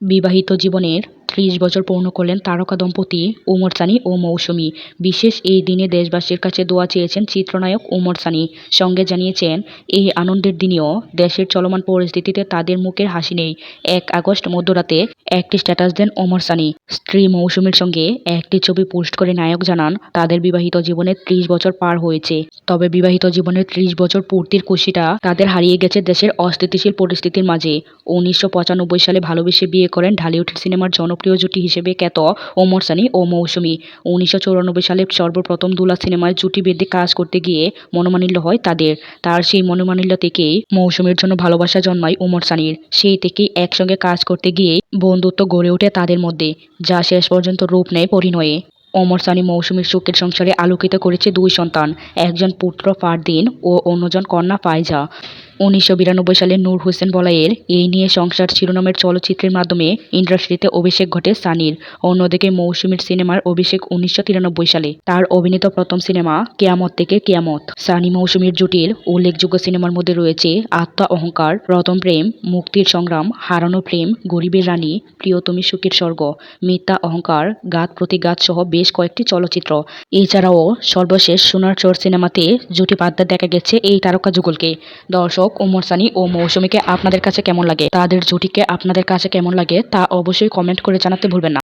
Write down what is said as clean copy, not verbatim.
বিবাহিত জীবনের ৩০ বছর পূর্ণ করলেন তারকা দম্পতি ওমর সানি ও মৌসুমী। বিশেষ এই দিনে দেশবাসীর কাছে দোয়া চেয়েছেন চিত্রনায়ক ওমর সানি। সঙ্গে জানিয়েছেন, এই আনন্দের দিনেও দেশের চলমান পরিস্থিতিতে তাদের মুখের হাসি নেই। ১ আগস্ট মধ্যরাতে একটি স্ট্যাটাস দেন ওমর সানি। স্ত্রী মৌসুমীর সঙ্গে একটি ছবি পোস্ট করে নায়ক জানান, তাদের বিবাহিত জীবনের ৩০ বছর পার হয়েছে। তবে বিবাহিত জীবনের ৩০ বছর পূর্তির খুশিটা তাদের হারিয়ে গেছে দেশের অস্থিতিশীল পরিস্থিতির মাঝে। ১৯৯৫ সালে ভালোবেসে বিয়ে করেন ঢালিউড সিনেমার জনপ্রিয় জুটি হিসেবে খ্যাত ওমর সানি ও মৌসুমী। ১৯৯৪ সালে সর্বপ্রথম দুলা সিনেমায় জুটি বেঁধে কাজ করতে গিয়ে মনোমালিন্য হয় তাদের। তার সেই মনোমালিন্য থেকেই মৌসুমীর জন্য ভালোবাসা জন্মায় ওমর সানির। সেই থেকেই একসঙ্গে কাজ করতে গিয়ে বন্ধুত্ব গড়ে ওঠে তাদের মধ্যে, যা শেষ পর্যন্ত রূপ নেয় পরিণয়ে। ওমর সানি মৌসুমীর সুখের সংসারে আলোকিত করেছে ২ সন্তান, একজন পুত্র ফারদিন ও অন্যজন কন্যা ফাইজা। ১৯৯২ সালে নূর হোসেন বলাইয়ের এই নিয়ে সংসার শিরোনামের চলচ্চিত্রের মাধ্যমে ইন্ডাস্ট্রিতে অভিষেক ঘটে সানির। অন্যদিকে মৌসুমীর সিনেমার অভিষেক ১৯৯৩ সালে। তার অভিনীত প্রথম সিনেমা কেয়ামত থেকে কেয়ামত। সানি মৌসুমীর জুটির উল্লেখযোগ্য সিনেমার মধ্যে রয়েছে আত্মা অহংকার, প্রথম প্রেম, মুক্তির সংগ্রাম, হারানো প্রেম, গরিবের রানী, প্রিয়তমী সুখের স্বর্গ, মিথ্যা অহংকার, ঘাত প্রতিঘাত সহ বেশ কয়েকটি চলচ্চিত্র। এছাড়াও সর্বশেষ সোনার চর সিনেমাতে জুটি বাঁধতে দেখা গেছে এই তারকা যুগলকে। দর্শক, ওমর সানি ও মৌসুমীকে আপনাদের কাছে কেমন লাগে? তাদের জুটিকে আপনাদের কাছে কেমন লাগে তা অবশ্যই কমেন্ট করে জানাতে ভুলবেন না।